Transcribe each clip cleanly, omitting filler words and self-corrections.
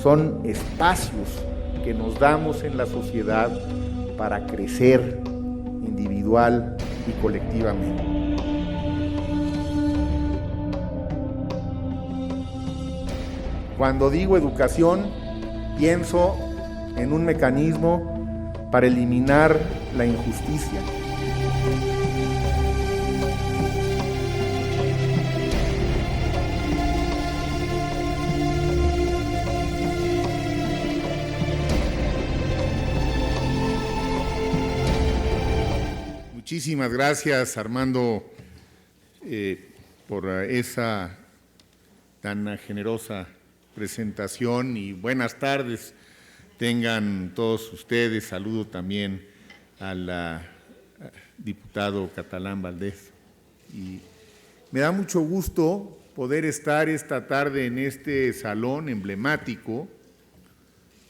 son espacios que nos damos en la sociedad para crecer individual y colectivamente. Cuando digo educación, pienso en un mecanismo para eliminar la injusticia. Muchísimas gracias, Armando, por esa tan generosa presentación y buenas tardes tengan todos ustedes. Saludo también al diputado Catalán Valdés. Y me da mucho gusto poder estar esta tarde en este salón emblemático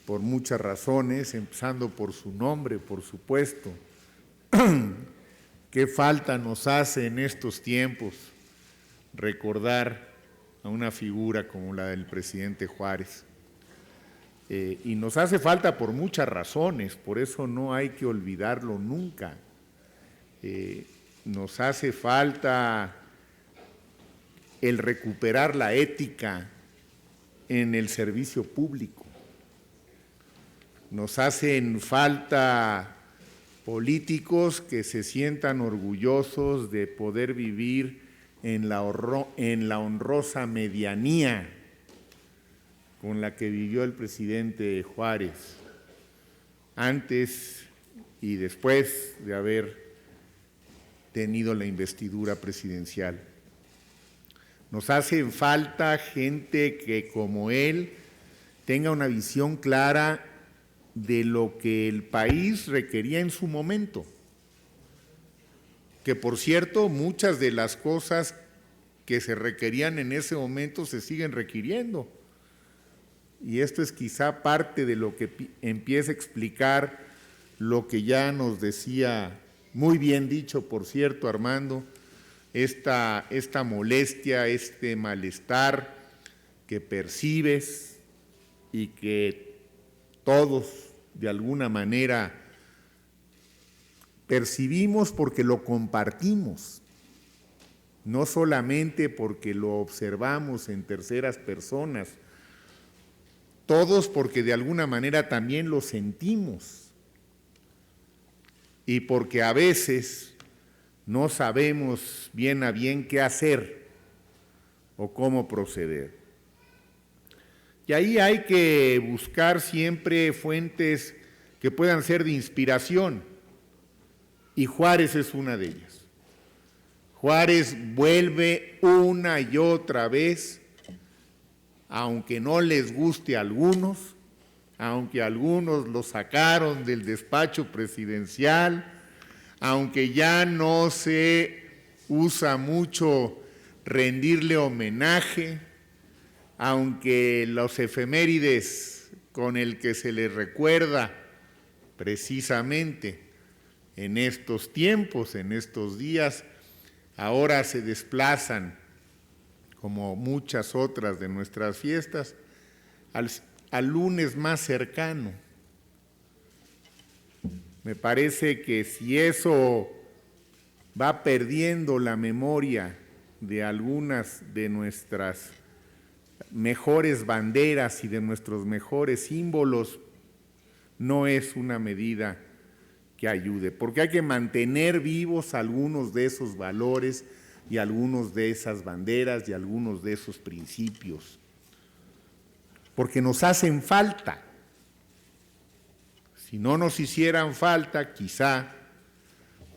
por muchas razones, empezando por su nombre, por supuesto. ¿Qué falta nos hace en estos tiempos recordar a una figura como la del presidente Juárez? Y nos hace falta por muchas razones, por eso no hay que olvidarlo nunca. Nos hace falta el recuperar la ética en el servicio público. Nos hacen falta políticos que se sientan orgullosos de poder vivir en la honrosa medianía con la que vivió el presidente Juárez, antes y después de haber tenido la investidura presidencial. Nos hace falta gente que, como él, tenga una visión clara de lo que el país requería en su momento, que por cierto muchas de las cosas que se requerían en ese momento se siguen requiriendo, y esto es quizá parte de lo que empieza a explicar lo que ya nos decía, muy bien dicho por cierto Armando, esta molestia, este malestar que percibes y que todos, de alguna manera, percibimos porque lo compartimos, no solamente porque lo observamos en terceras personas, todos porque de alguna manera también lo sentimos y porque a veces no sabemos bien a bien qué hacer o cómo proceder. Y ahí hay que buscar siempre fuentes que puedan ser de inspiración, y Juárez es una de ellas. Juárez vuelve una y otra vez, aunque no les guste a algunos, aunque algunos lo sacaron del despacho presidencial, aunque ya no se usa mucho rendirle homenaje, aunque los efemérides con el que se les recuerda precisamente en estos tiempos, en estos días, ahora se desplazan, como muchas otras de nuestras fiestas, al lunes más cercano. Me parece que si eso va perdiendo la memoria de algunas de nuestras mejores banderas y de nuestros mejores símbolos, no es una medida que ayude, porque hay que mantener vivos algunos de esos valores y algunos de esas banderas y algunos de esos principios, porque nos hacen falta. Si no nos hicieran falta, quizá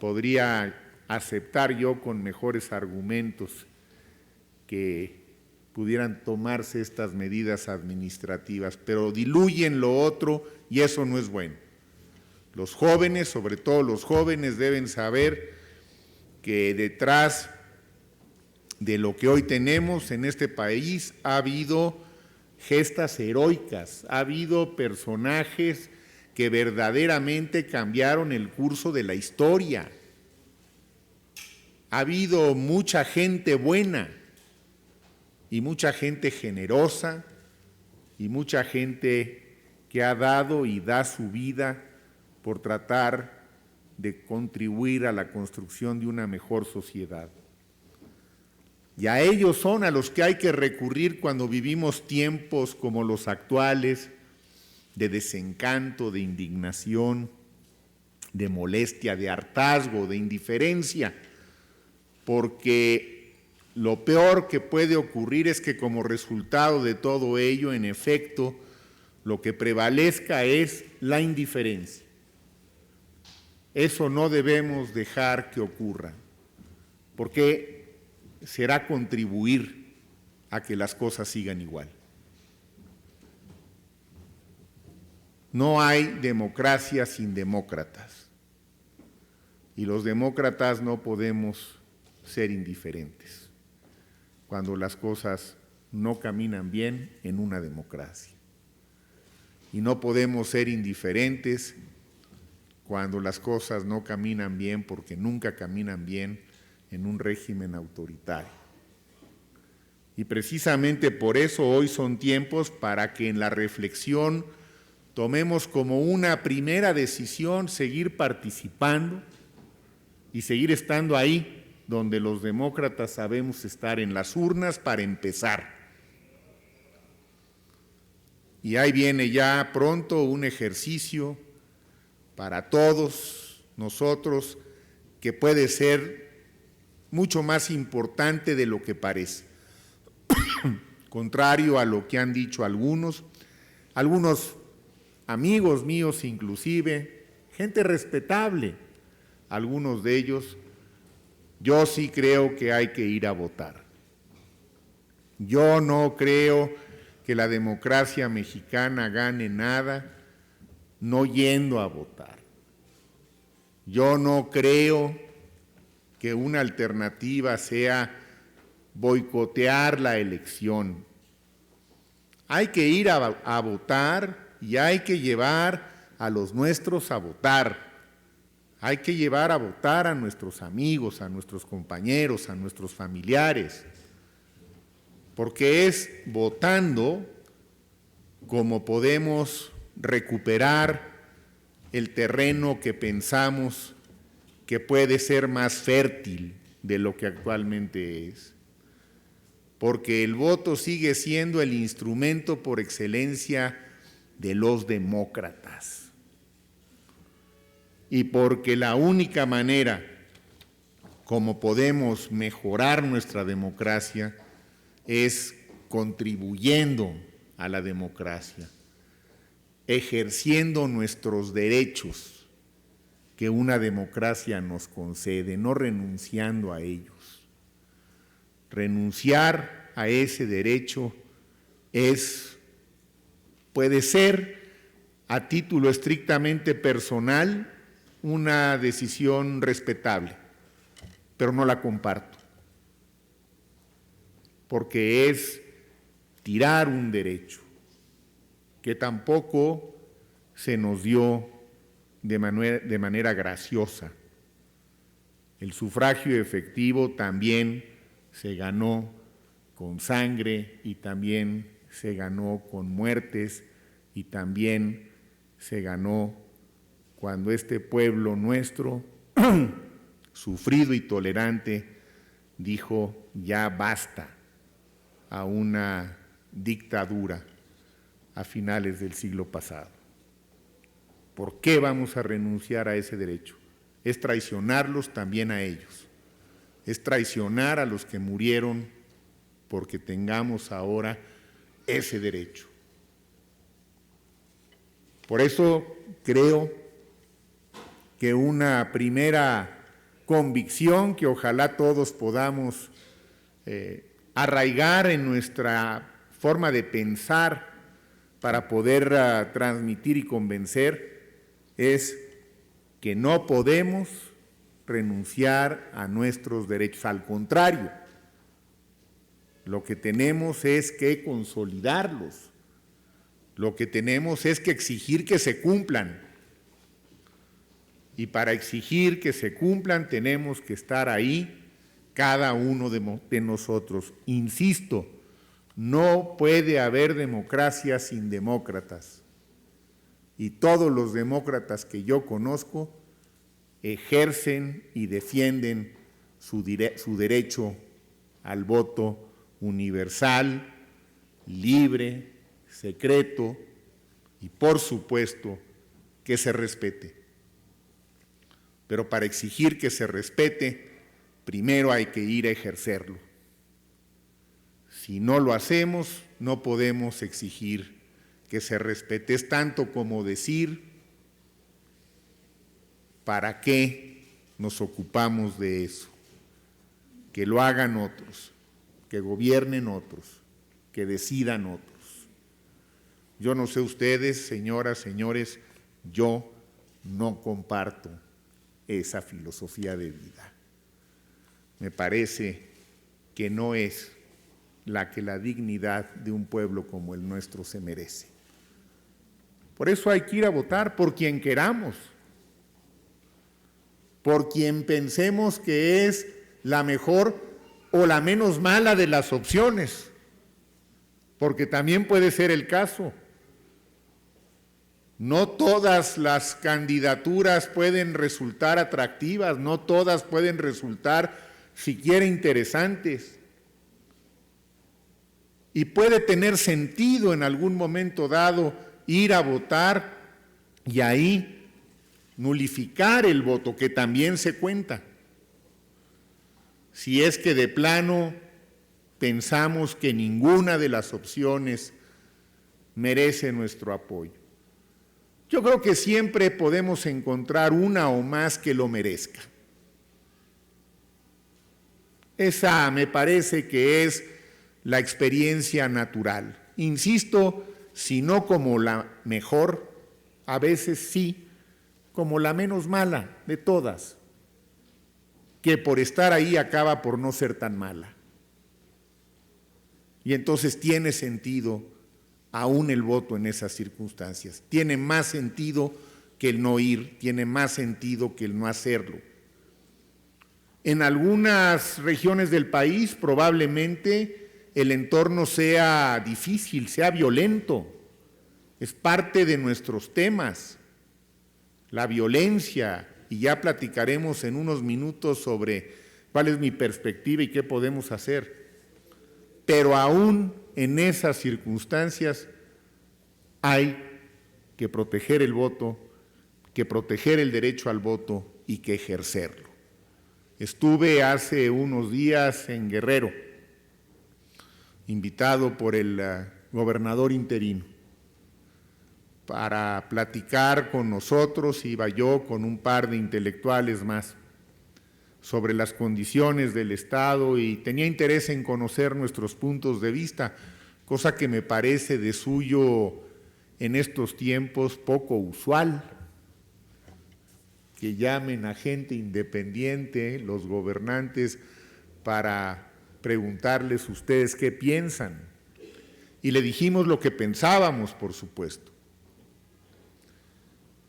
podría aceptar yo con mejores argumentos que pudieran tomarse estas medidas administrativas, pero diluyen lo otro y eso no es bueno. Los jóvenes, sobre todo los jóvenes, deben saber que detrás de lo que hoy tenemos en este país ha habido gestas heroicas, ha habido personajes que verdaderamente cambiaron el curso de la historia. Ha habido mucha gente buena y mucha gente generosa y mucha gente que ha dado y da su vida por tratar de contribuir a la construcción de una mejor sociedad. Y a ellos son a los que hay que recurrir cuando vivimos tiempos como los actuales, de desencanto, de indignación, de molestia, de hartazgo, de indiferencia, porque lo peor que puede ocurrir es que como resultado de todo ello, en efecto, lo que prevalezca es la indiferencia. Eso no debemos dejar que ocurra, porque será contribuir a que las cosas sigan igual. No hay democracia sin demócratas, y los demócratas no podemos ser indiferentes cuando las cosas no caminan bien en una democracia. Y no podemos ser indiferentes cuando las cosas no caminan bien, porque nunca caminan bien en un régimen autoritario. Y precisamente por eso hoy son tiempos para que en la reflexión tomemos como una primera decisión seguir participando y seguir estando ahí donde los demócratas sabemos estar, en las urnas, para empezar. Y ahí viene ya pronto un ejercicio para todos nosotros que puede ser mucho más importante de lo que parece. Contrario a lo que han dicho algunos amigos míos inclusive, gente respetable, algunos de ellos, yo sí creo que hay que ir a votar. Yo no creo que la democracia mexicana gane nada no yendo a votar. Yo no creo que una alternativa sea boicotear la elección. Hay que ir a votar y hay que llevar a los nuestros a votar. Hay que llevar a votar a nuestros amigos, a nuestros compañeros, a nuestros familiares, porque es votando como podemos recuperar el terreno que pensamos que puede ser más fértil de lo que actualmente es. Porque el voto sigue siendo el instrumento por excelencia de los demócratas. Y porque la única manera como podemos mejorar nuestra democracia es contribuyendo a la democracia, ejerciendo nuestros derechos que una democracia nos concede, no renunciando a ellos. Renunciar a ese derecho puede ser a título estrictamente personal una decisión respetable, pero no la comparto, porque es tirar un derecho que tampoco se nos dio de manera graciosa. El sufragio efectivo también se ganó con sangre y también se ganó con muertes y también se ganó cuando este pueblo nuestro, sufrido y tolerante, dijo ya basta a una dictadura a finales del siglo pasado. ¿Por qué vamos a renunciar a ese derecho? Es traicionarlos también a ellos. Es traicionar a los que murieron porque tengamos ahora ese derecho. Por eso creo que una primera convicción que ojalá todos podamos arraigar en nuestra forma de pensar para poder transmitir y convencer es que no podemos renunciar a nuestros derechos. Al contrario, lo que tenemos es que consolidarlos, lo que tenemos es que exigir que se cumplan. Y para exigir que se cumplan tenemos que estar ahí cada uno de nosotros. Insisto, No puede haber democracia sin demócratas. Y todos los demócratas que yo conozco ejercen y defienden su derecho al voto universal, libre, secreto y, por supuesto, que se respete. Pero para exigir que se respete, primero hay que ir a ejercerlo. Si no lo hacemos, no podemos exigir que se respete. Es tanto como decir, ¿para qué nos ocupamos de eso? Que lo hagan otros, que gobiernen otros, que decidan otros. Yo no sé ustedes, señoras, señores, yo no comparto esa filosofía de vida. Me parece que no es la que la dignidad de un pueblo como el nuestro se merece. Por eso hay que ir a votar por quien queramos, por quien pensemos que es la mejor o la menos mala de las opciones, porque también puede ser el caso. No todas las candidaturas pueden resultar atractivas, no todas pueden resultar siquiera interesantes. Y puede tener sentido en algún momento dado ir a votar y ahí nulificar el voto, que también se cuenta. Si es que de plano pensamos que ninguna de las opciones merece nuestro apoyo. Yo creo que siempre podemos encontrar una o más que lo merezca. Esa me parece que es la experiencia natural. Insisto, si no como la mejor, a veces sí, como la menos mala de todas, que por estar ahí acaba por no ser tan mala. Y entonces tiene sentido aún el voto en esas circunstancias. Tiene más sentido que el no ir, tiene más sentido que el no hacerlo. En algunas regiones del país probablemente el entorno sea difícil, sea violento. Es parte de nuestros temas, la violencia, y ya platicaremos en unos minutos sobre cuál es mi perspectiva y qué podemos hacer. Pero aún en esas circunstancias hay que proteger el voto, que proteger el derecho al voto y que ejercerlo. Estuve hace unos días en Guerrero, invitado por el gobernador interino, para platicar con nosotros. Iba yo con un par de intelectuales más sobre las condiciones del Estado y tenía interés en conocer nuestros puntos de vista, cosa que me parece de suyo en estos tiempos poco usual, que llamen a gente independiente, los gobernantes, para preguntarles ustedes qué piensan. Y le dijimos lo que pensábamos, por supuesto.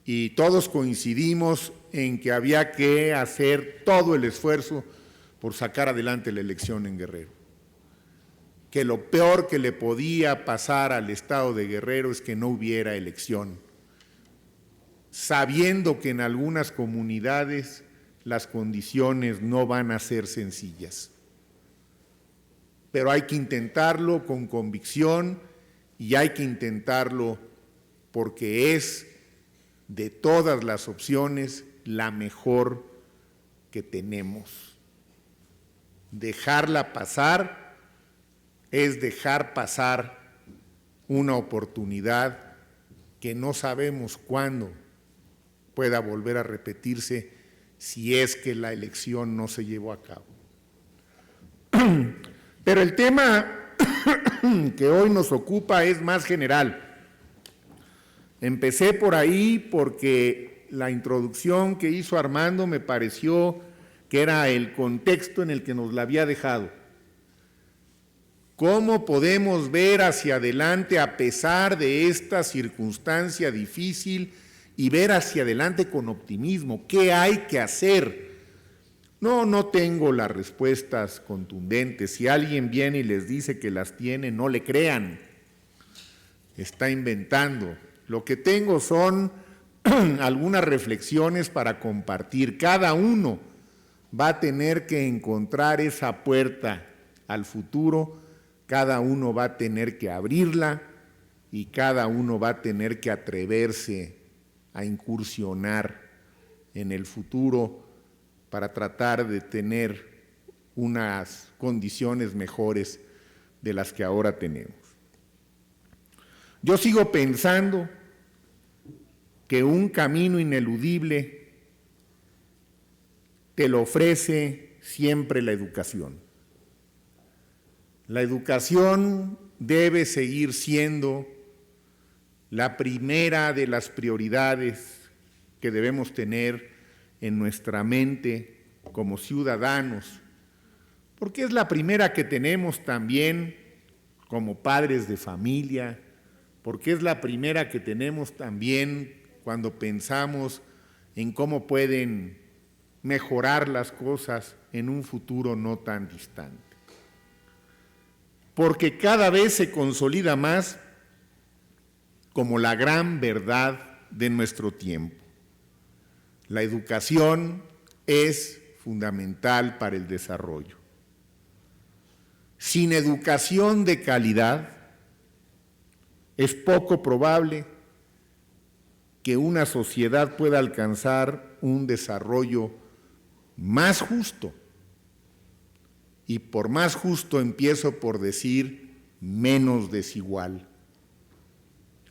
Y todos coincidimos en que había que hacer todo el esfuerzo por sacar adelante la elección en Guerrero. Que lo peor que le podía pasar al Estado de Guerrero es que no hubiera elección, sabiendo que en algunas comunidades las condiciones no van a ser sencillas. Pero hay que intentarlo con convicción y hay que intentarlo porque es de todas las opciones la mejor que tenemos. Dejarla pasar es dejar pasar una oportunidad que no sabemos cuándo pueda volver a repetirse si es que la elección no se llevó a cabo. Pero el tema que hoy nos ocupa es más general. Empecé por ahí porque la introducción que hizo Armando me pareció que era el contexto en el que nos la había dejado. ¿Cómo podemos ver hacia adelante a pesar de esta circunstancia difícil y ver hacia adelante con optimismo? ¿Qué hay que hacer? No tengo las respuestas contundentes. Si alguien viene y les dice que las tiene, no le crean. Está inventando. Lo que tengo son algunas reflexiones para compartir. Cada uno va a tener que encontrar esa puerta al futuro, cada uno va a tener que abrirla y cada uno va a tener que atreverse a incursionar en el futuro para tratar de tener unas condiciones mejores de las que ahora tenemos. Yo sigo pensando que un camino ineludible te lo ofrece siempre la educación. La educación debe seguir siendo la primera de las prioridades que debemos tener en nuestra mente como ciudadanos, porque es la primera que tenemos también como padres de familia, porque es la primera que tenemos también cuando pensamos en cómo pueden mejorar las cosas en un futuro no tan distante. Porque cada vez se consolida más como la gran verdad de nuestro tiempo. La educación es fundamental para el desarrollo. Sin educación de calidad, es poco probable que una sociedad pueda alcanzar un desarrollo más justo. Y por más justo empiezo por decir menos desigual.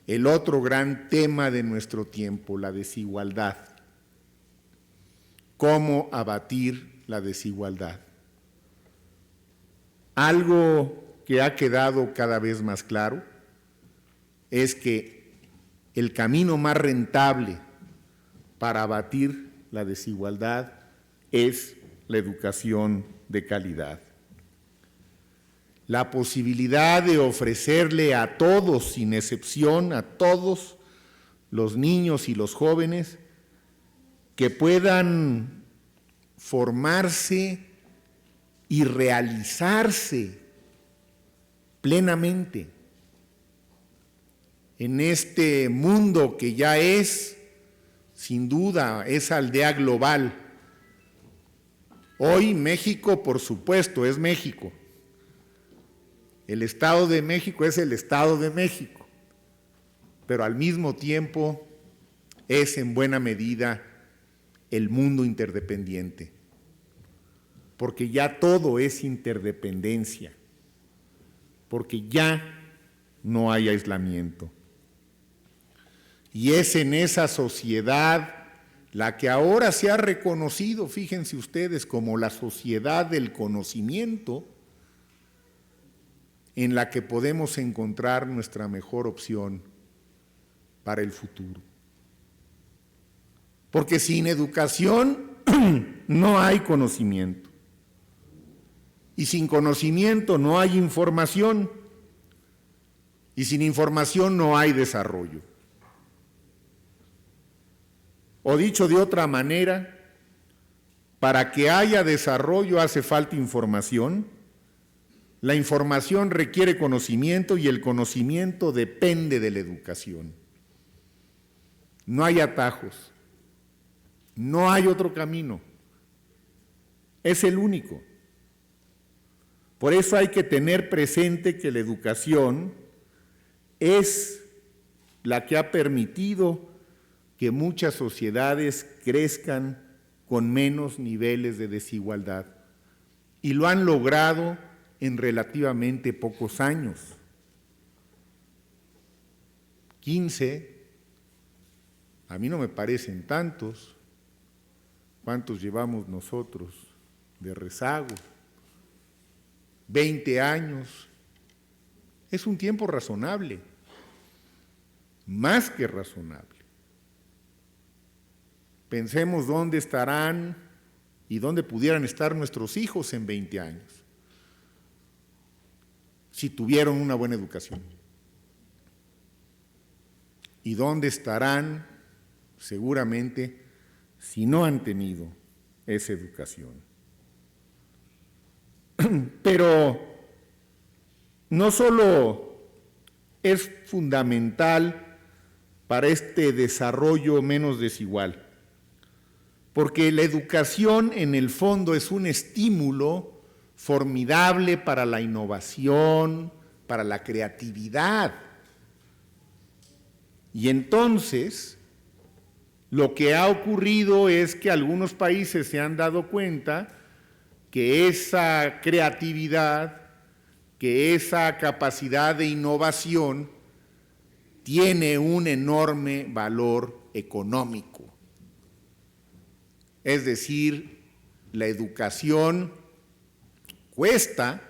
El otro gran tema de nuestro tiempo, la desigualdad. ¿Cómo abatir la desigualdad? Algo que ha quedado cada vez más claro es que el camino más rentable para abatir la desigualdad es la educación de calidad. La posibilidad de ofrecerle a todos, sin excepción, a todos los niños y los jóvenes, que puedan formarse y realizarse plenamente en este mundo que ya es, sin duda, esa aldea global. Hoy México, por supuesto, es México. El Estado de México es el Estado de México, pero al mismo tiempo es en buena medida el mundo interdependiente, porque ya todo es interdependencia, porque ya no hay aislamiento. Y es en esa sociedad la que ahora se ha reconocido, fíjense ustedes, como la sociedad del conocimiento, en la que podemos encontrar nuestra mejor opción para el futuro. Porque sin educación no hay conocimiento. Y sin conocimiento no hay información. Y sin información no hay desarrollo. O dicho de otra manera, para que haya desarrollo hace falta información. La información requiere conocimiento y el conocimiento depende de la educación. No hay atajos, no hay otro camino, es el único. Por eso hay que tener presente que la educación es la que ha permitido que muchas sociedades crezcan con menos niveles de desigualdad y lo han logrado en relativamente pocos años. 15, a mí no me parecen tantos. ¿Cuántos llevamos nosotros de rezago? 20 años. Es un tiempo razonable, más que razonable. Pensemos dónde estarán y dónde pudieran estar nuestros hijos en 20 años. Si tuvieron una buena educación. ¿Y dónde estarán seguramente si no han tenido esa educación? Pero no solo es fundamental para este desarrollo menos desigual, porque la educación en el fondo es un estímulo formidable para la innovación, para la creatividad. Y entonces, lo que ha ocurrido es que algunos países se han dado cuenta que esa creatividad, que esa capacidad de innovación tiene un enorme valor económico. Es decir, la educación cuesta,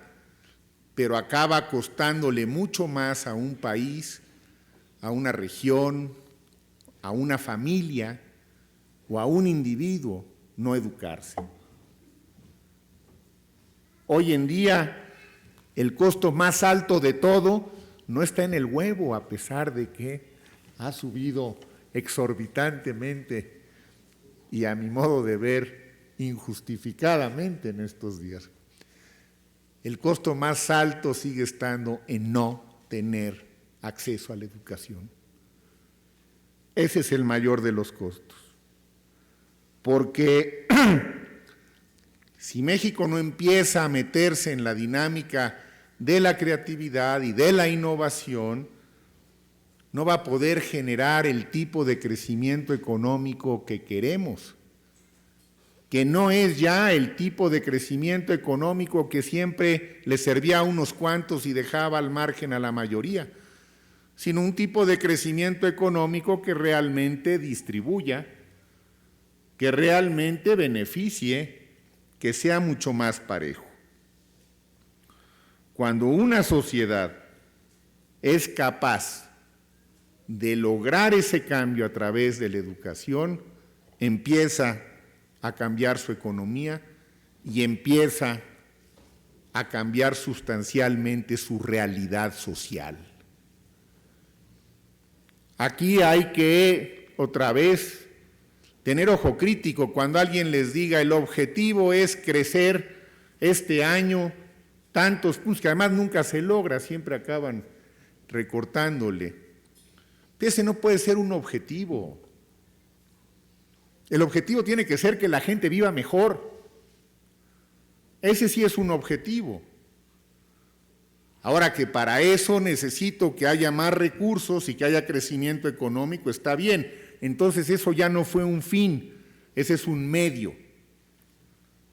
pero acaba costándole mucho más a un país, a una región, a una familia o a un individuo no educarse. Hoy en día, el costo más alto de todo no está en el huevo, a pesar de que ha subido exorbitantemente y, a mi modo de ver, injustificadamente en estos días. El costo más alto sigue estando en no tener acceso a la educación. Ese es el mayor de los costos. Porque si México no empieza a meterse en la dinámica de la creatividad y de la innovación, no va a poder generar el tipo de crecimiento económico que queremos, que no es ya el tipo de crecimiento económico que siempre le servía a unos cuantos y dejaba al margen a la mayoría, sino un tipo de crecimiento económico que realmente distribuya, que realmente beneficie, que sea mucho más parejo. Cuando una sociedad es capaz de lograr ese cambio a través de la educación, empieza a cambiar su economía y empieza a cambiar sustancialmente su realidad social. Aquí hay que, otra vez, tener ojo crítico cuando alguien les diga el objetivo es crecer este año tantos puntos, que además nunca se logra, siempre acaban recortándole. Ese no puede ser un objetivo. El objetivo tiene que ser que la gente viva mejor. Ese sí es un objetivo. Ahora, que para eso necesito que haya más recursos y que haya crecimiento económico, está bien. Entonces eso ya no fue un fin, ese es un medio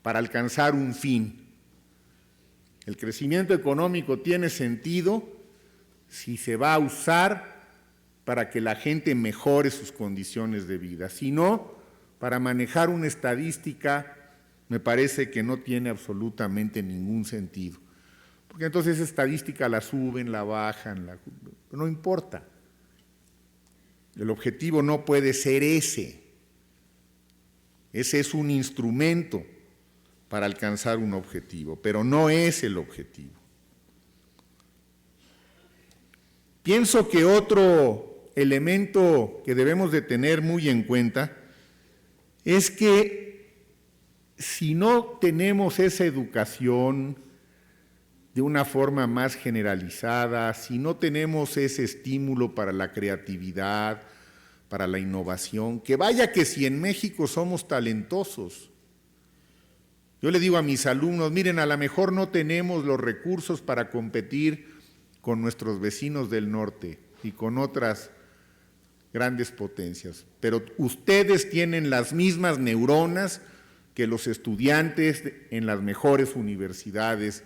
para alcanzar un fin. El crecimiento económico tiene sentido si se va a usar para que la gente mejore sus condiciones de vida. Si no, para manejar una estadística me parece que no tiene absolutamente ningún sentido. Porque entonces esa estadística la suben, la bajan, no importa. El objetivo no puede ser ese. Ese es un instrumento para alcanzar un objetivo, pero no es el objetivo. Pienso que otro elemento que debemos de tener muy en cuenta es que si no tenemos esa educación de una forma más generalizada, si no tenemos ese estímulo para la creatividad, para la innovación, que vaya que si en México somos talentosos. Yo le digo a mis alumnos, miren, a lo mejor no tenemos los recursos para competir con nuestros vecinos del norte y con otras grandes potencias, pero ustedes tienen las mismas neuronas que los estudiantes en las mejores universidades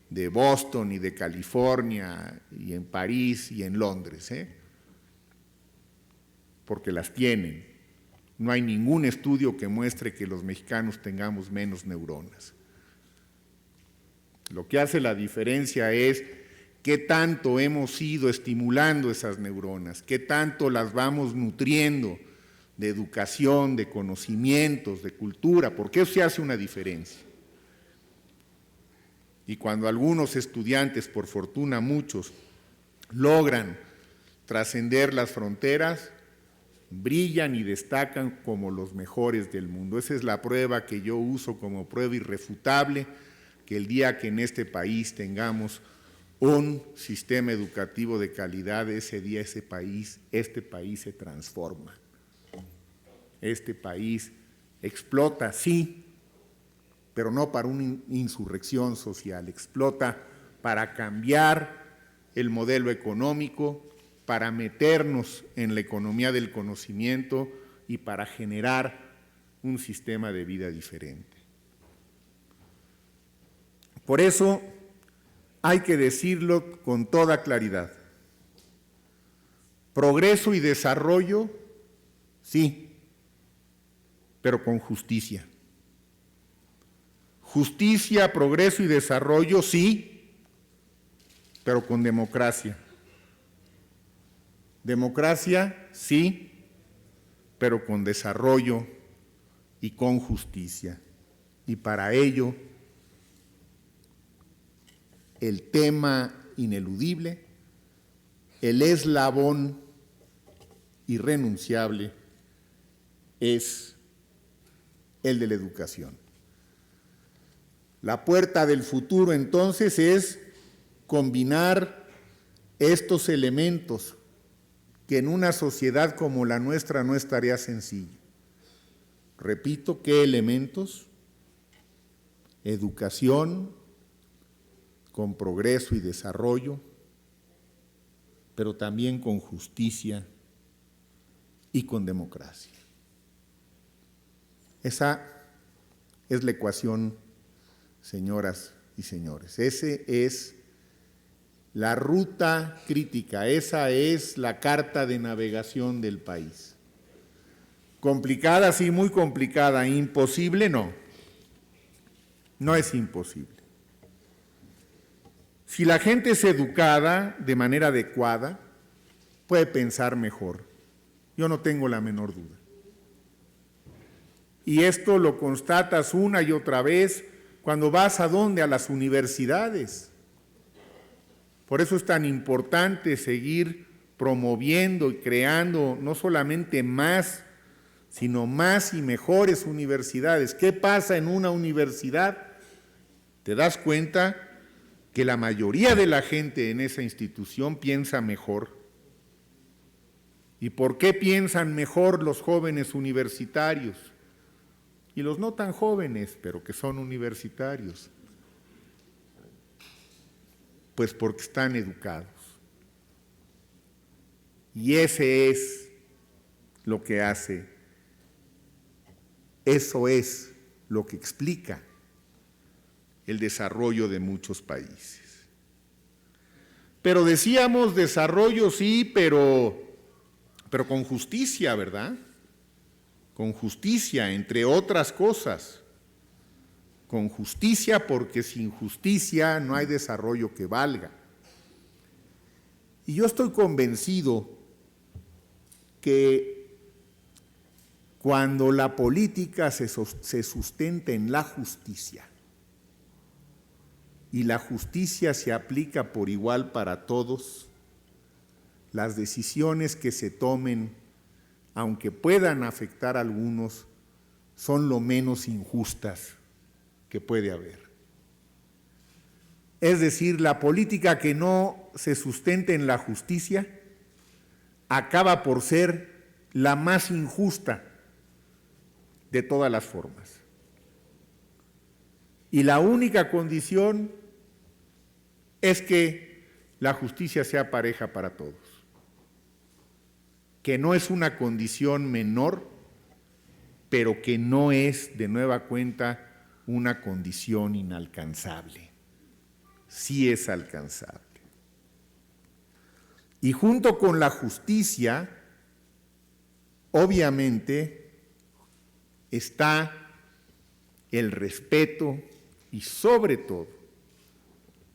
de Boston y de California y en París y en Londres, porque las tienen. No hay ningún estudio que muestre que los mexicanos tengamos menos neuronas. Lo que hace la diferencia es qué tanto hemos ido estimulando esas neuronas, qué tanto las vamos nutriendo de educación, de conocimientos, de cultura, porque eso sí hace una diferencia. Y cuando algunos estudiantes, por fortuna muchos, logran trascender las fronteras, brillan y destacan como los mejores del mundo. Esa es la prueba que yo uso como prueba irrefutable que el día que en este país tengamos un sistema educativo de calidad, ese día este país se transforma. Este país explota, sí, pero no para una insurrección social, explota para cambiar el modelo económico, para meternos en la economía del conocimiento y para generar un sistema de vida diferente. Por eso hay que decirlo con toda claridad. Progreso y desarrollo, sí, pero con justicia. Justicia, progreso y desarrollo, sí, pero con democracia. Democracia, sí, pero con desarrollo y con justicia. Y para ello, el tema ineludible, el eslabón irrenunciable, es el de la educación. La puerta del futuro, entonces, es combinar estos elementos que en una sociedad como la nuestra no es tarea sencilla. Repito, ¿qué elementos? Educación con progreso y desarrollo, pero también con justicia y con democracia. Esa es la ecuación, señoras y señores. Esa es la ruta crítica, esa es la carta de navegación del país. Complicada, sí, muy complicada. Imposible, no. No es imposible. Si la gente es educada de manera adecuada, puede pensar mejor. Yo no tengo la menor duda. Y esto lo constatas una y otra vez cuando vas ¿a dónde? A las universidades. Por eso es tan importante seguir promoviendo y creando no solamente más, sino más y mejores universidades. ¿Qué pasa en una universidad? Te das cuenta que la mayoría de la gente en esa institución piensa mejor. ¿Y por qué piensan mejor los jóvenes universitarios? Y los no tan jóvenes, pero que son universitarios. Pues porque están educados. Y ese es lo que hace, eso es lo que explica el desarrollo de muchos países. Pero decíamos desarrollo sí, pero con justicia, ¿verdad? Con justicia, entre otras cosas. Con justicia, porque sin justicia no hay desarrollo que valga. Y yo estoy convencido que cuando la política se sustenta en la justicia, y la justicia se aplica por igual para todos, las decisiones que se tomen, aunque puedan afectar a algunos, son lo menos injustas que puede haber. Es decir, la política que no se sustente en la justicia acaba por ser la más injusta de todas las formas. Y la única condición es que la justicia sea pareja para todos, que no es una condición menor, pero que no es, de nueva cuenta, una condición inalcanzable. Sí es alcanzable. Y junto con la justicia, obviamente, está el respeto y sobre todo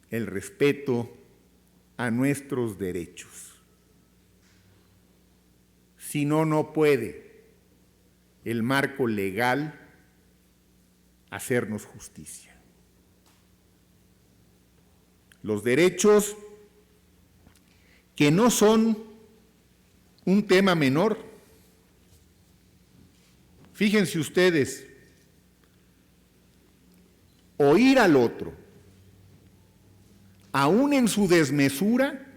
el respeto a nuestros derechos. Si no, no puede el marco legal hacernos justicia. Los derechos que no son un tema menor. Fíjense ustedes, oír al otro, aún en su desmesura,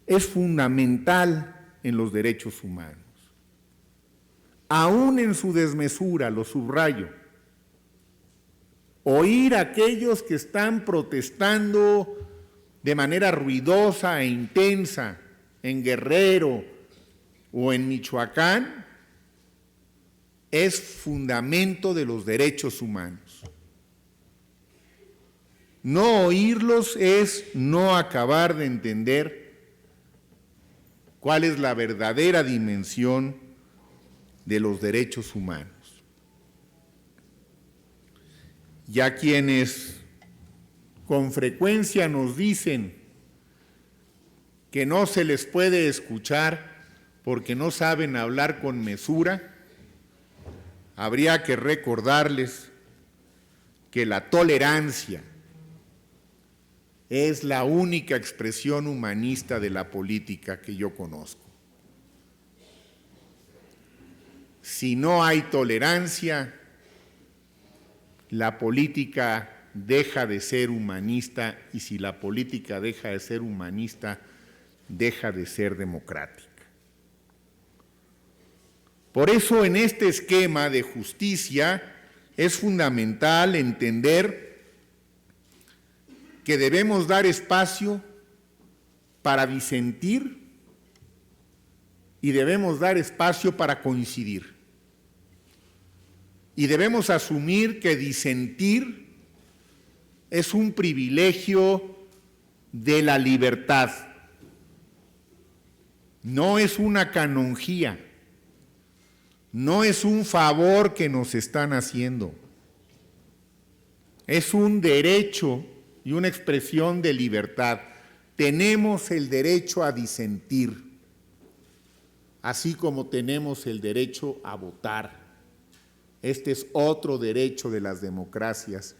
es fundamental en los derechos humanos. Aún en su desmesura, lo subrayo, oír a aquellos que están protestando de manera ruidosa e intensa en Guerrero o en Michoacán es fundamento de los derechos humanos. No oírlos es no acabar de entender cuál es la verdadera dimensión de los derechos humanos. Ya quienes con frecuencia nos dicen que no se les puede escuchar porque no saben hablar con mesura, habría que recordarles que la tolerancia es la única expresión humanista de la política que yo conozco. Si no hay tolerancia, la política deja de ser humanista, y si la política deja de ser humanista, deja de ser democrática. Por eso, en este esquema de justicia es fundamental entender que debemos dar espacio para disentir y debemos dar espacio para coincidir. Y debemos asumir que disentir es un privilegio de la libertad, no es una canonjía, no es un favor que nos están haciendo, es un derecho y una expresión de libertad. Tenemos el derecho a disentir, así como tenemos el derecho a votar. Este es otro derecho de las democracias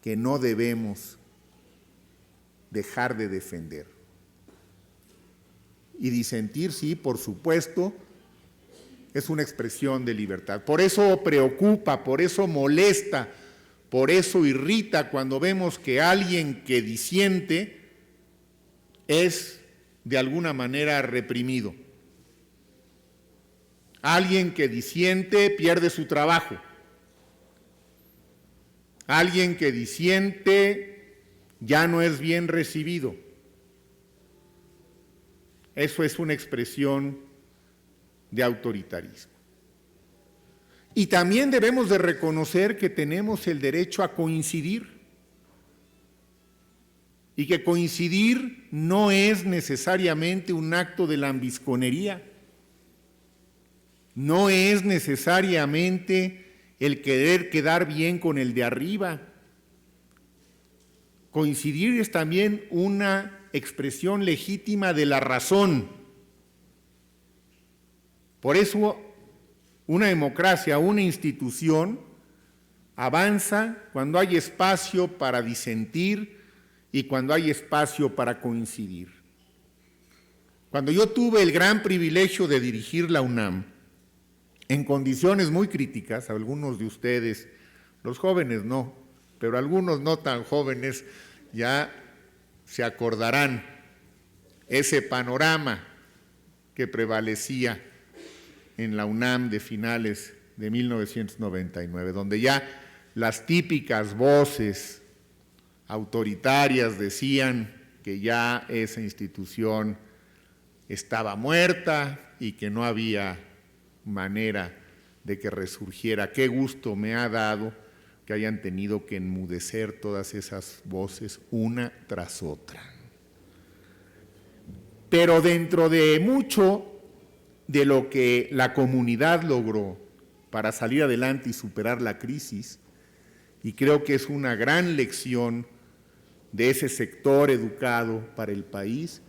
que no debemos dejar de defender. Y disentir, sí, por supuesto, es una expresión de libertad. Por eso preocupa, por eso molesta, por eso irrita cuando vemos que alguien que disiente es de alguna manera reprimido. Alguien que disiente pierde su trabajo. Alguien que disiente ya no es bien recibido. Eso es una expresión de autoritarismo. Y también debemos de reconocer que tenemos el derecho a coincidir y que coincidir no es necesariamente un acto de lambisconería, no es necesariamente el querer quedar bien con el de arriba. Coincidir es también una expresión legítima de la razón. Por eso una democracia, una institución, avanza cuando hay espacio para disentir y cuando hay espacio para coincidir. Cuando yo tuve el gran privilegio de dirigir la UNAM, en condiciones muy críticas, algunos de ustedes, los jóvenes no, pero algunos no tan jóvenes ya se acordarán ese panorama que prevalecía en la UNAM de finales de 1999, donde ya las típicas voces autoritarias decían que ya esa institución estaba muerta y que no había manera de que resurgiera. Qué gusto me ha dado que hayan tenido que enmudecer todas esas voces una tras otra. Pero dentro de mucho de lo que la comunidad logró para salir adelante y superar la crisis, y creo que es una gran lección de ese sector educado para el país,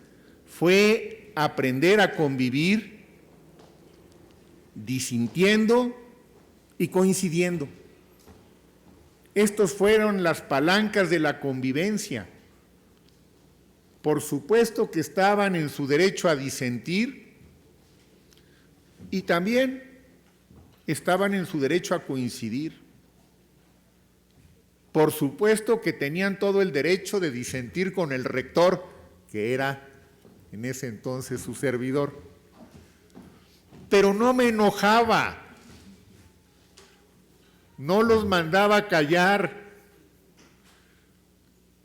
fue aprender a convivir disintiendo y coincidiendo. Estos fueron las palancas de la convivencia. Por supuesto que estaban en su derecho a disentir y también estaban en su derecho a coincidir. Por supuesto que tenían todo el derecho de disentir con el rector, que era en ese entonces su servidor. Pero no me enojaba, no los mandaba callar,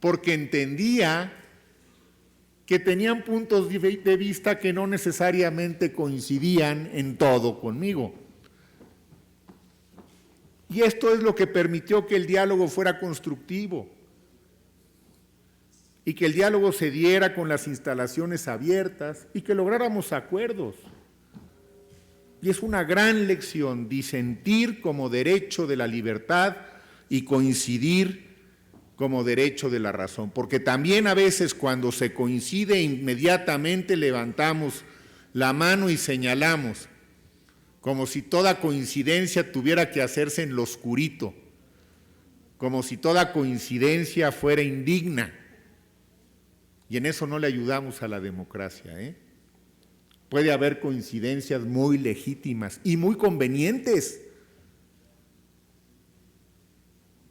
porque entendía que tenían puntos de vista que no necesariamente coincidían en todo conmigo. Y esto es lo que permitió que el diálogo fuera constructivo y que el diálogo se diera con las instalaciones abiertas y que lográramos acuerdos. Y es una gran lección disentir como derecho de la libertad y coincidir como derecho de la razón, porque también a veces cuando se coincide inmediatamente levantamos la mano y señalamos, como si toda coincidencia tuviera que hacerse en lo oscurito, como si toda coincidencia fuera indigna, y en eso no le ayudamos a la democracia, ¿eh? Puede haber coincidencias muy legítimas y muy convenientes.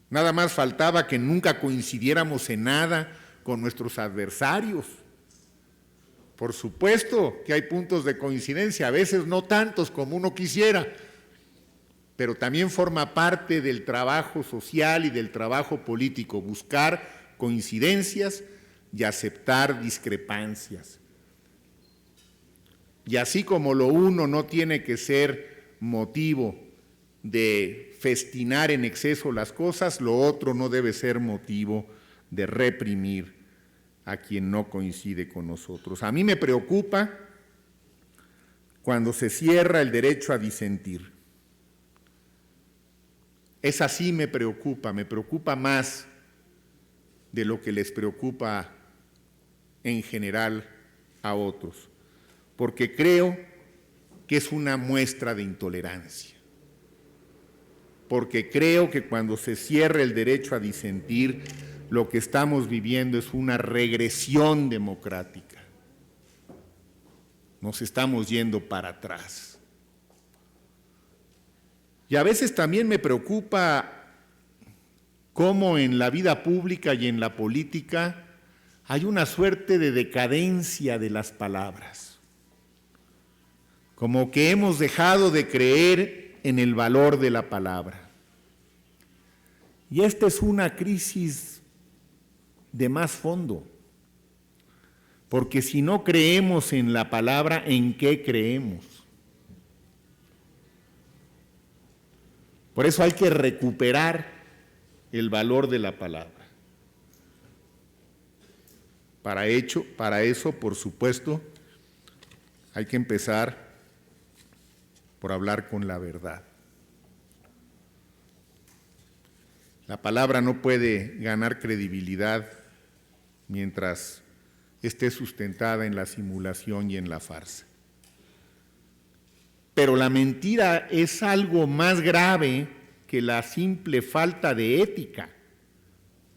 Nada más faltaba que nunca coincidiéramos en nada con nuestros adversarios. Por supuesto que hay puntos de coincidencia, a veces no tantos como uno quisiera, pero también forma parte del trabajo social y del trabajo político, buscar coincidencias y aceptar discrepancias. Y así como lo uno no tiene que ser motivo de festinar en exceso las cosas, lo otro no debe ser motivo de reprimir a quien no coincide con nosotros. A mí me preocupa cuando se cierra el derecho a disentir. Esa sí me preocupa más de lo que les preocupa en general a otros, porque creo que es una muestra de intolerancia. Porque creo que cuando se cierra el derecho a disentir, lo que estamos viviendo es una regresión democrática. Nos estamos yendo para atrás. Y a veces también me preocupa cómo en la vida pública y en la política hay una suerte de decadencia de las palabras. Como que hemos dejado de creer en el valor de la palabra. Y esta es una crisis de más fondo, porque si no creemos en la palabra, ¿en qué creemos? Por eso hay que recuperar el valor de la palabra. Para eso, por supuesto, hay que empezar por hablar con la verdad. La palabra no puede ganar credibilidad mientras esté sustentada en la simulación y en la farsa. Pero la mentira es algo más grave que la simple falta de ética,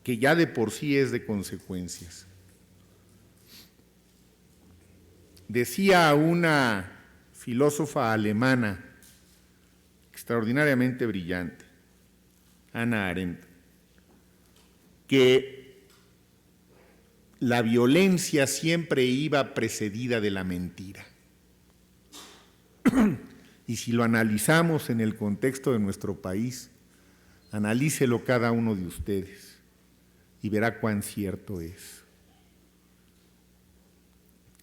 que ya de por sí es de consecuencias. Decía una filósofa alemana extraordinariamente brillante, Hannah Arendt, que la violencia siempre iba precedida de la mentira. Y si lo analizamos en el contexto de nuestro país, analícelo cada uno de ustedes y verá cuán cierto es.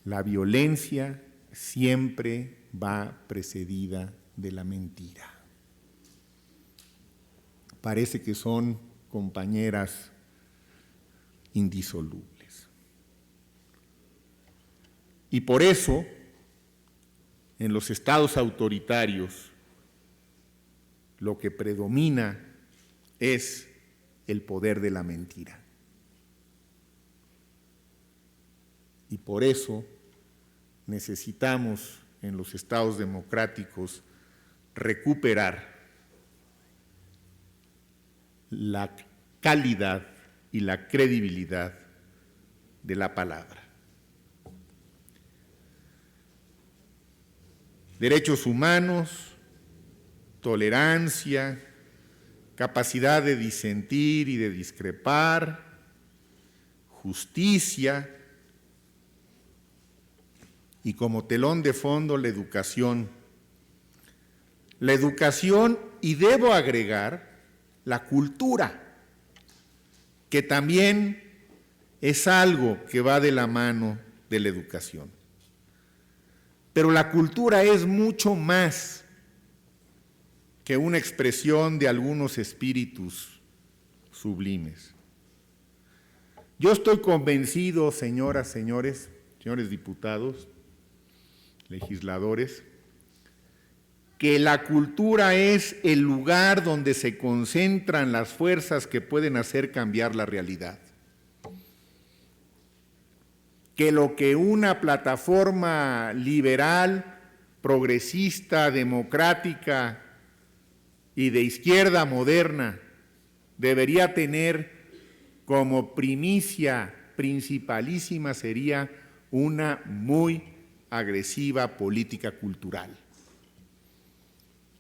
La violencia siempre va precedida de la mentira. Parece que son compañeras indisolubles. Y por eso, en los estados autoritarios, lo que predomina es el poder de la mentira. Y por eso necesitamos en los estados democráticos recuperar la calidad y la credibilidad de la palabra. Derechos humanos, tolerancia, capacidad de disentir y de discrepar, justicia y como telón de fondo la educación. La educación y debo agregar la cultura, que también es algo que va de la mano de la educación. Pero la cultura es mucho más que una expresión de algunos espíritus sublimes. Yo estoy convencido, señoras, señores diputados, legisladores, que la cultura es el lugar donde se concentran las fuerzas que pueden hacer cambiar la realidad. Que lo que una plataforma liberal, progresista, democrática y de izquierda moderna debería tener como primicia principalísima sería una muy agresiva política cultural.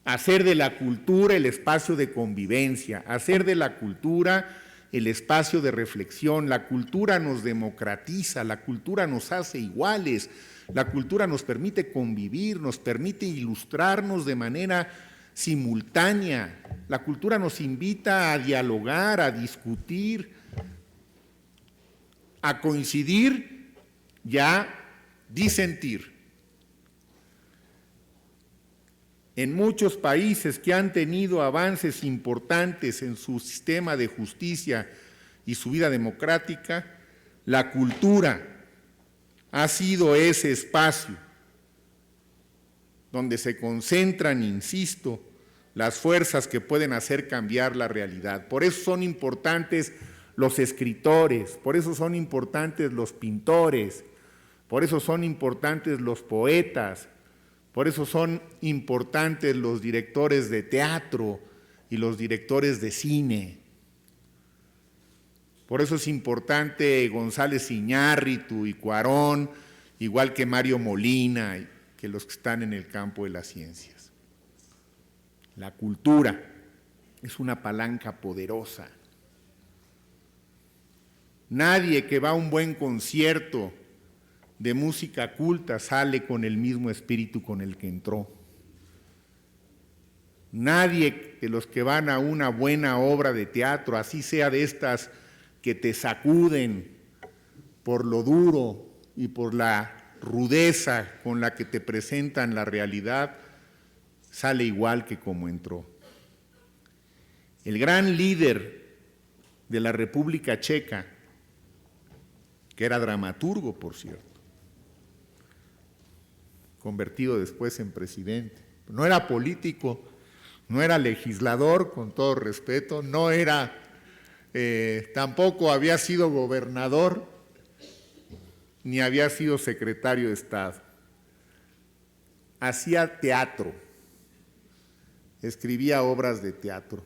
Hacer de la cultura el espacio de convivencia, hacer de la cultura el espacio de reflexión. La cultura nos democratiza, la cultura nos hace iguales, la cultura nos permite convivir, nos permite ilustrarnos de manera simultánea. La cultura nos invita a dialogar, a discutir, a coincidir y a disentir. En muchos países que han tenido avances importantes en su sistema de justicia y su vida democrática, la cultura ha sido ese espacio donde se concentran, insisto, las fuerzas que pueden hacer cambiar la realidad. Por eso son importantes los escritores, por eso son importantes los pintores, por eso son importantes los poetas, por eso son importantes los directores de teatro y los directores de cine. Por eso es importante González Iñárritu y Cuarón, igual que Mario Molina y que los que están en el campo de las ciencias. La cultura es una palanca poderosa. Nadie que va a un buen concierto de música culta sale con el mismo espíritu con el que entró. Nadie de los que van a una buena obra de teatro, así sea de estas que te sacuden por lo duro y por la rudeza con la que te presentan la realidad, sale igual que como entró. El gran líder de la República Checa, que era dramaturgo, por cierto, convertido después en presidente, no era político, no era legislador, con todo respeto, no era, tampoco había sido gobernador, ni había sido secretario de Estado. Hacía teatro, escribía obras de teatro.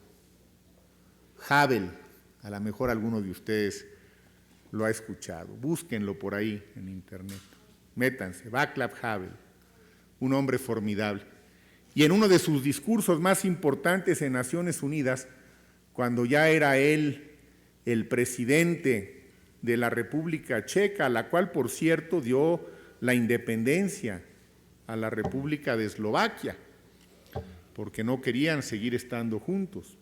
Havel, a lo mejor alguno de ustedes lo ha escuchado, búsquenlo por ahí en internet, métanse, Václav Havel, un hombre formidable. Y en uno de sus discursos más importantes en Naciones Unidas, cuando ya era él el presidente de la República Checa, a la cual, por cierto, dio la independencia a la República de Eslovaquia, porque no querían seguir estando juntos.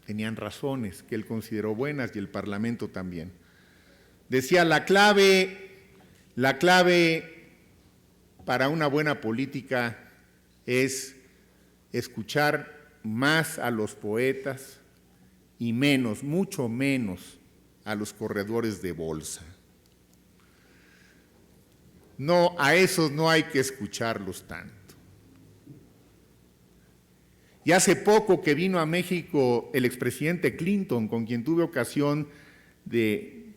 Tenían razones que él consideró buenas y el Parlamento también. Decía, la clave para una buena política es escuchar más a los poetas y menos, mucho menos, a los corredores de bolsa. No, a esos no hay que escucharlos tanto. Y hace poco que vino a México el expresidente Clinton, con quien tuve ocasión de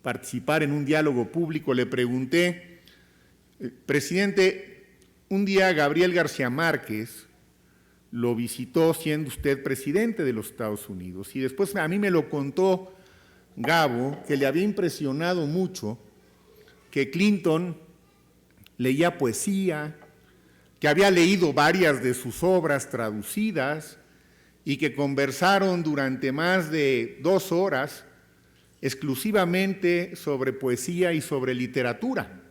participar en un diálogo público, le pregunté, presidente, un día Gabriel García Márquez lo visitó siendo usted presidente de los Estados Unidos, y después a mí me lo contó Gabo, que le había impresionado mucho que Clinton leía poesía, que había leído varias de sus obras traducidas y que conversaron durante más de 2 horas exclusivamente sobre poesía y sobre literatura.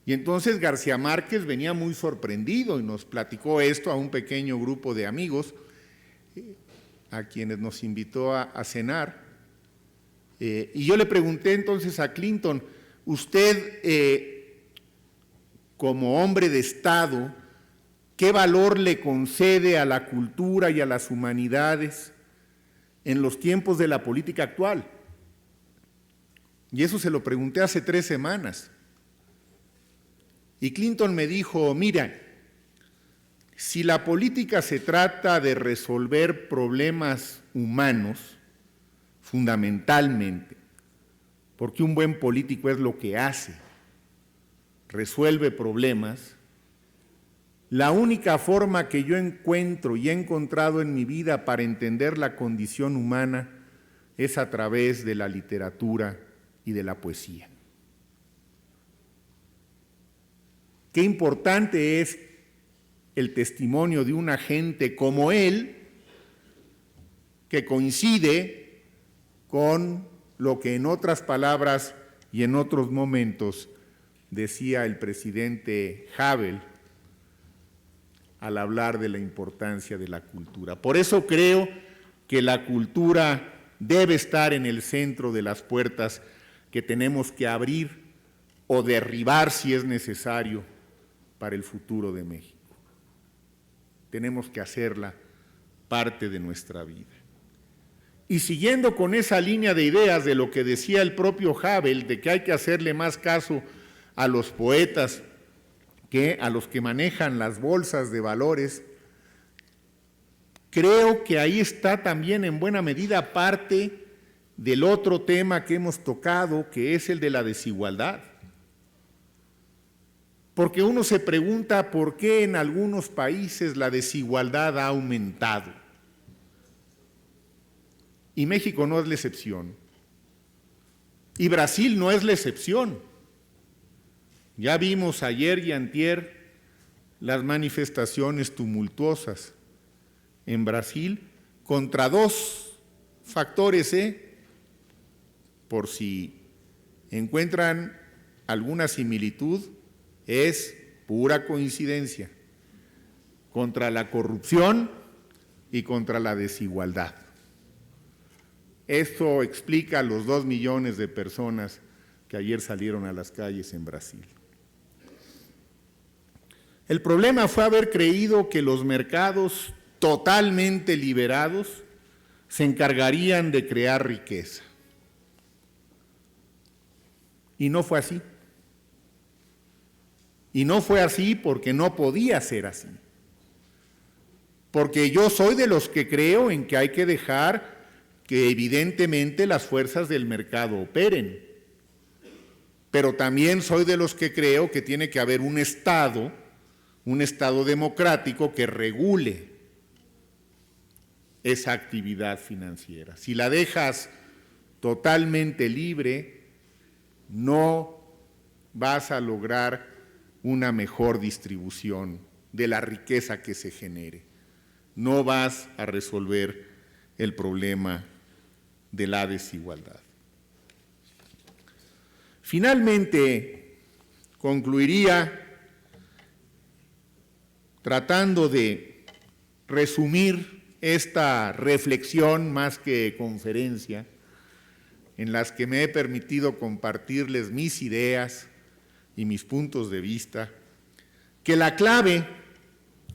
Y entonces García Márquez venía muy sorprendido y nos platicó esto a un pequeño grupo de amigos a quienes nos invitó a cenar. Y yo le pregunté entonces a Clinton, usted como hombre de Estado, ¿qué valor le concede a la cultura y a las humanidades en los tiempos de la política actual? Y eso se lo pregunté hace 3 semanas. Y Clinton me dijo, mira, si la política se trata de resolver problemas humanos, fundamentalmente, porque un buen político es lo que hace, resuelve problemas, la única forma que yo encuentro y he encontrado en mi vida para entender la condición humana es a través de la literatura y de la poesía. Qué importante es el testimonio de una gente como él, que coincide con lo que en otras palabras y en otros momentos decía el presidente Havel al hablar de la importancia de la cultura. Por eso creo que la cultura debe estar en el centro de las puertas que tenemos que abrir o derribar si es necesario para el futuro de México. Tenemos que hacerla parte de nuestra vida. Y siguiendo con esa línea de ideas de lo que decía el propio Havel, de que hay que hacerle más caso a los poetas que a los que manejan las bolsas de valores, creo que ahí está también en buena medida parte del otro tema que hemos tocado, que es el de la desigualdad. Porque uno se pregunta por qué en algunos países la desigualdad ha aumentado. Y México no es la excepción. Y Brasil no es la excepción. Ya vimos ayer y antier las manifestaciones tumultuosas en Brasil contra 2 factores, por si encuentran alguna similitud, es pura coincidencia, contra la corrupción y contra la desigualdad. Esto explica los 2 millones de personas que ayer salieron a las calles en Brasil. El problema fue haber creído que los mercados totalmente liberados se encargarían de crear riqueza. Y no fue así. Y no fue así porque no podía ser así. Porque yo soy de los que creo en que hay que dejar que evidentemente las fuerzas del mercado operen. Pero también soy de los que creo que tiene que haber un Estado democrático que regule esa actividad financiera. Si la dejas totalmente libre, no vas a lograr una mejor distribución de la riqueza que se genere. No vas a resolver el problema de la desigualdad. Finalmente, concluiría tratando de resumir esta reflexión más que conferencia, en las que me he permitido compartirles mis ideas y mis puntos de vista, que la clave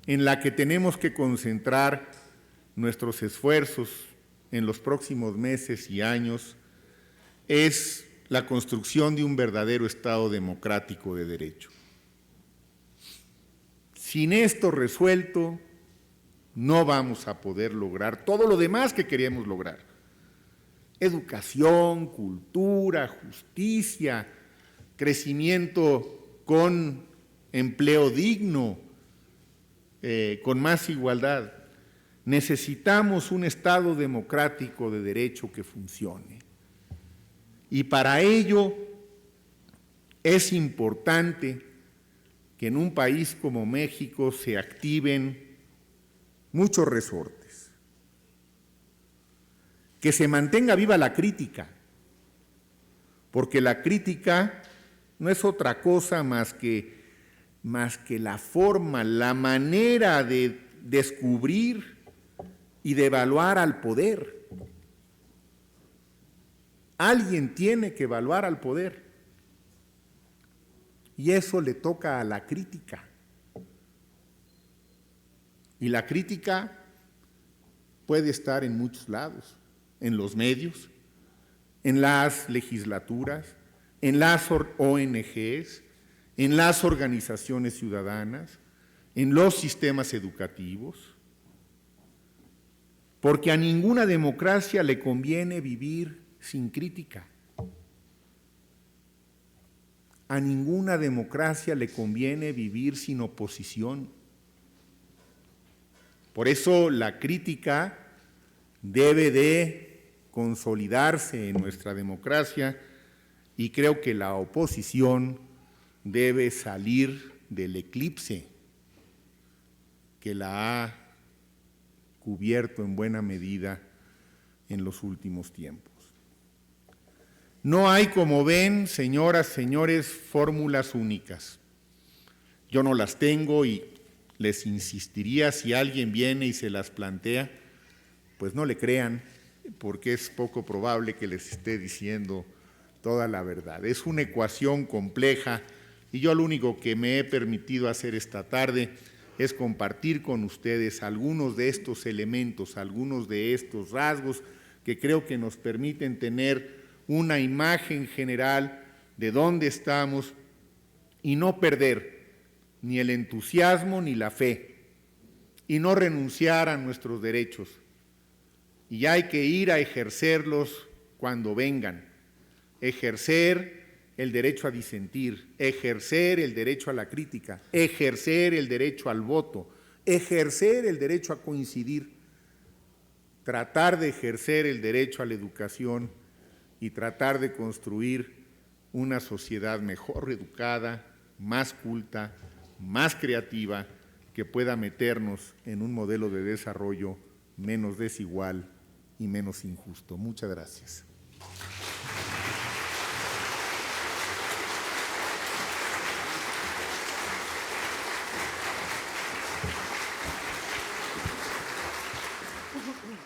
en la que tenemos que concentrar nuestros esfuerzos en los próximos meses y años es la construcción de un verdadero Estado democrático de derecho. Sin esto resuelto, no vamos a poder lograr todo lo demás que queríamos lograr. Educación, cultura, justicia, crecimiento con empleo digno, con más igualdad. Necesitamos un Estado democrático de derecho que funcione. Y para ello es importante que en un país como México se activen muchos resortes. Que se mantenga viva la crítica, porque la crítica no es otra cosa más que la forma, la manera de descubrir y de evaluar al poder. Alguien tiene que evaluar al poder. Y eso le toca a la crítica. Y la crítica puede estar en muchos lados, en los medios, en las legislaturas, en las ONGs, en las organizaciones ciudadanas, en los sistemas educativos, porque a ninguna democracia le conviene vivir sin crítica. A ninguna democracia le conviene vivir sin oposición. Por eso la crítica debe de consolidarse en nuestra democracia y creo que la oposición debe salir del eclipse que la ha cubierto en buena medida en los últimos tiempos. No hay, como ven, señoras, señores, fórmulas únicas. Yo no las tengo y les insistiría, si alguien viene y se las plantea, pues no le crean, porque es poco probable que les esté diciendo toda la verdad. Es una ecuación compleja y yo lo único que me he permitido hacer esta tarde es compartir con ustedes algunos de estos elementos, algunos de estos rasgos que creo que nos permiten tener una imagen general de dónde estamos y no perder ni el entusiasmo ni la fe y no renunciar a nuestros derechos. Y hay que ir a ejercerlos cuando vengan, ejercer el derecho a disentir, ejercer el derecho a la crítica, ejercer el derecho al voto, ejercer el derecho a coincidir, tratar de ejercer el derecho a la educación y tratar de construir una sociedad mejor educada, más culta, más creativa, que pueda meternos en un modelo de desarrollo menos desigual y menos injusto. Muchas gracias.